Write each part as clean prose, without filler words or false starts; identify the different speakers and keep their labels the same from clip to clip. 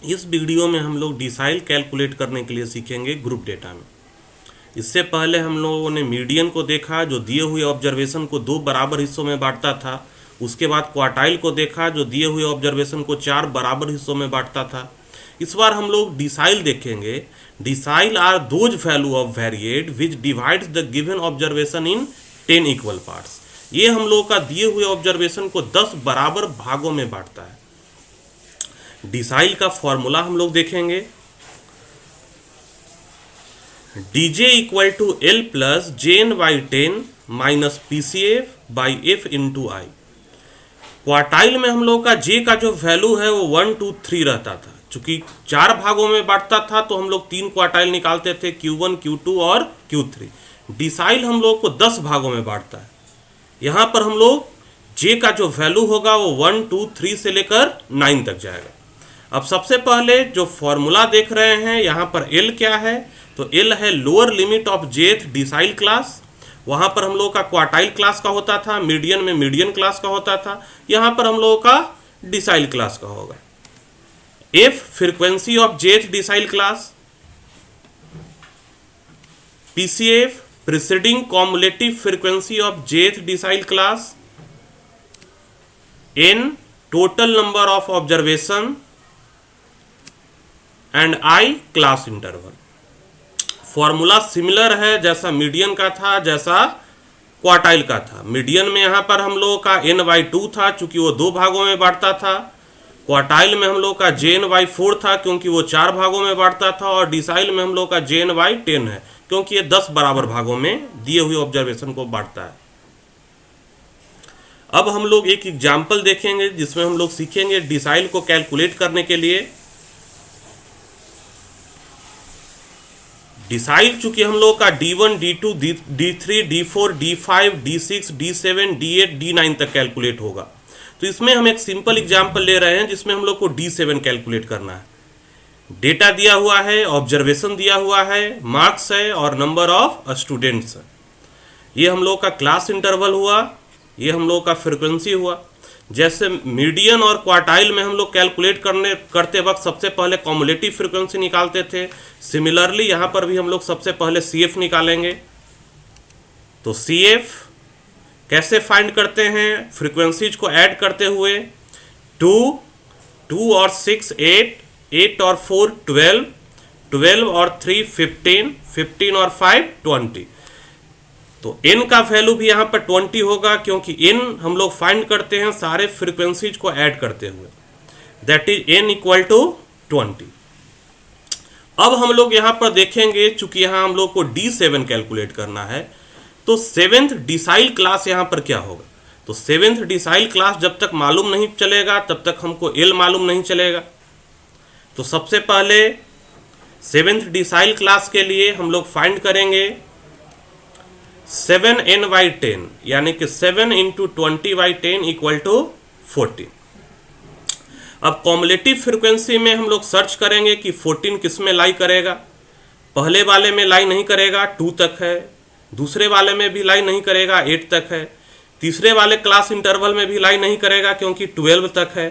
Speaker 1: इस वीडियो में हम लोग डिसाइल कैलकुलेट करने के लिए सीखेंगे ग्रुप डेटा में। इससे पहले हम लोगों ने मीडियन को देखा जो दिए हुए ऑब्जर्वेशन को 2 बराबर हिस्सों में बांटता था। उसके बाद क्वार्टाइल को देखा जो दिए हुए ऑब्जर्वेशन को 4 बराबर हिस्सों में बांटता था। इस बार हम लोग डिसाइल देखेंगे। Decile are those value of variate which divides the given observation in 10 equal parts. ये हम लोग का दिए हुए ऑब्जर्वेशन को 10 बराबर भागों में बांटता है। डिसाइल का फॉर्मूला हम लोग देखेंगे। dj equal to L plus JN/10 minus PCF by F into I. Quartile में हम लोग का j का जो वैल्यू है वो 1 2 3 रहता था। चूंकि 4 भागों में बांटता था तो हम लोग 3 क्वार्टाइल निकालते थे, Q1 Q2 और Q3। डिसाइल हम लोग को 10 भागों में बांटता है। यहाँ पर हम लोग j का जो वैल्यू होगा वो 1 2 3 से लेकर 9 तक जाएगा। अब सबसे पहले जो फॉर्मूला देख रहे हैं यहाँ पर L क्या है, तो L है lower limit of jth decile class. वहाँ पर हम लोग का क्वार्टाइल क्लास का होता था, मीडियन में मीडियन क्लास का होता था, यहाँ पर हम लोगों का डिसाइल क्लास का होगा। F frequency of jth decile class, PCF preceding cumulative frequency of jth decile class, N total number of observation and I class interval. Formula similar है जैसा मीडियन का था, जैसा क्वार्टाइल का था। मीडियन में यहाँ पर हम लोगों का N/2 था क्योंकि वो 2 भागों में बांटता था। क्वार्टाइल में हम लोग का JN/4 था क्योंकि वो 4 भागों में बांटता था। और डिसाइल में हम लोग का JN/10 है क्योंकि ये 10 बराबर भागों में दिए हुए ऑब्जर्वेशन को बांटता है। अब हम लोग एक एग्जाम्पल देखेंगे जिसमें हम लोग सीखेंगे डिसाइल को कैलकुलेट करने के लिए। डिसाइल चूंकि हम लोग का D1 D2 D3 D4 D5 D6 D7 D8 D9 तक कैलकुलेट होगा, तो इसमें हम एक सिंपल एग्जांपल ले रहे हैं जिसमें हम लोग को D7 कैलकुलेट करना है। डेटा दिया हुआ है, ऑब्जर्वेशन दिया हुआ है, मार्क्स है और नंबर ऑफ स्टूडेंट्स है। ये हम लोग का क्लास इंटरवल हुआ, ये हम लोग का फ्रिक्वेंसी हुआ। जैसे मीडियन और क्वार्टाइल में हम लोग कैलकुलेट करते वक्त सबसे पहले कॉमुलेटिव फ्रीक्वेंसी निकालते थे। सिमिलरली यहाँ पर भी हम लोग सबसे पहले CF निकालेंगे। तो CF कैसे फाइंड करते हैं? फ्रीक्वेंसीज को ऐड करते हुए 2 और 6 8 और 4 12 और 3 15 और 5 20। तो n का वैल्यू भी यहाँ पर 20 होगा क्योंकि n हम लोग फाइंड करते हैं सारे फ्रीक्वेंसीज को ऐड करते हुए। That is n equal to 20। अब हम लोग यहाँ पर देखेंगे चूंकि यहाँ हम लोग को D7 कैलकुलेट करना है, तो 7th डिसाइल क्लास यहाँ पर क्या होगा। तो 7th डिसाइल क्लास जब तक मालूम नहीं चलेगा तब तक हमको L मालूम नहीं चलेगा। तो सबसे पहले 7th डिसाइल क्लास के लिए हम लोग फाइंड करेंगे 7n/10 यानी कि 7 इंटू 20/10 इक्वल टू 40। अब कॉमुलेटिव फ्रीक्वेंसी में हम लोग सर्च करेंगे कि 14 किस में लाई करेगा। पहले वाले में लाई नहीं करेगा, 2 तक है। दूसरे वाले में भी लाई नहीं करेगा, 8 तक है। तीसरे वाले क्लास इंटरवल में भी लाई नहीं करेगा क्योंकि 12 तक है।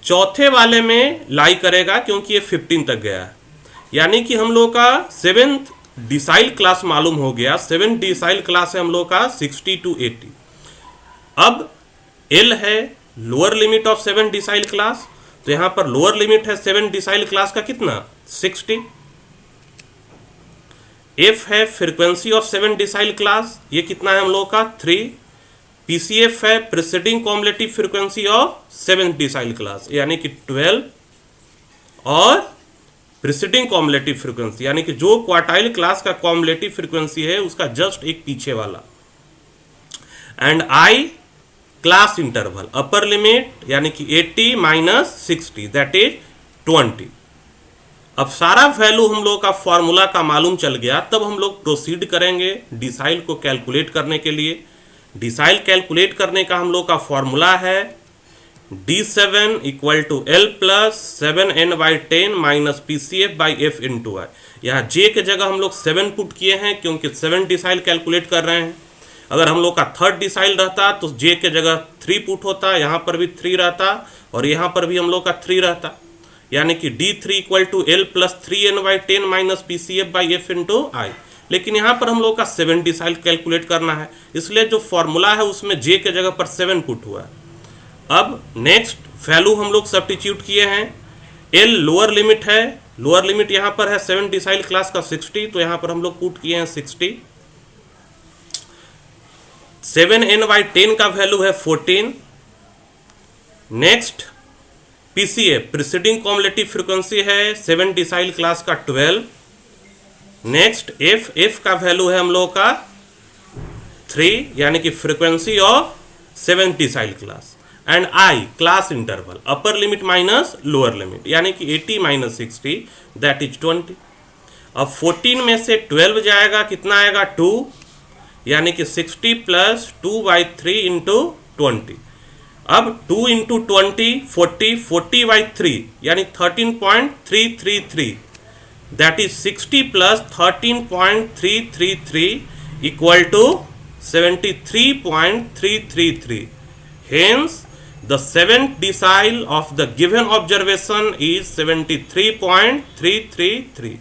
Speaker 1: चौथे वाले में लाई करेगा क्योंकि ये 15 तक गया है। यानी कि हम लोग का 7th डिसाइल क्लास मालूम हो गया। 7th डिसाइल क्लास है हम लोग का 60 to 80। अब L है lower limit of 7 decile class, तो यहां पर लोअर लिमिट है 7 डिसाइल क्लास का कितना 60। F है फ्रीक्वेंसी ऑफ 7 डिसाइल क्लास, ये कितना है हम लोग का 3। PCF है preceding cumulative frequency of 7 decile class यानी कि 12 और प्रीसीडिंग कॉमुलेटिव फ्रीक्वेंसी यानी कि जो क्वार्टाइल क्लास का कॉमुलेटिव फ्रीक्वेंसी है उसका जस्ट एक पीछे वाला। And I class interval upper limit यानी कि 80 माइनस 60 दैट इज 20। अब सारा वैल्यू हम लोग का फॉर्मूला का मालूम चल गया, तब हम लोग प्रोसीड करेंगे डिसाइल को कैलकुलेट करने के लिए। डिसाइल कैलकुलेट करने का हम लोग का फॉर्मूला है D7 equal to L plus 7n/10 minus PCF by F into I. यहाँ J के जगह हम लोग 7 पुट किए हैं क्योंकि 7 डिसाइल कैलकुलेट कर रहे हैं। अगर हम लोग का 3rd डिसाइल रहता तो J के जगह 3 पुट होता, यहाँ पर भी 3 रहता और यहाँ पर भी हम लोग का 3 रहता। यानी कि D3 equal to L plus 3n/10 minus PCF/F into I. लेकिन यहाँ पर हम लोग का 7 डिसाइल कैलकुलेट करना है, इसलिए जो फॉर्मूला है उसमें J के जगह पर 7 पुट हुआ है। अब नेक्स्ट वैल्यू हम लोग सब्स्टिट्यूट किए हैं। L लोअर लिमिट है, लोअर लिमिट यहाँ पर है 7 डिसाइल क्लास का 60, तो यहाँ पर हम लोग पुट किए हैं 60। 7n/10 का वैल्यू है 14। Next PCF preceding cumulative frequency है 7 डिसाइल क्लास का 12। नेक्स्ट F का वैल्यू है हम लोगों का 3, यानी कि frequency of 7 decile class. And I class interval, upper limit minus lower limit, यानी कि 80 माइनस 60 दैट इज 20। अब 14 में से 12 जाएगा, कितना आएगा 2, यानी कि 60 प्लस 2/3 इंटू 20। अब 2 इंटू 20 40/3 यानी 13.333 that is 60 plus 13.333 equal to 73.333। Hence, the seventh decile of the given observation is 73.333.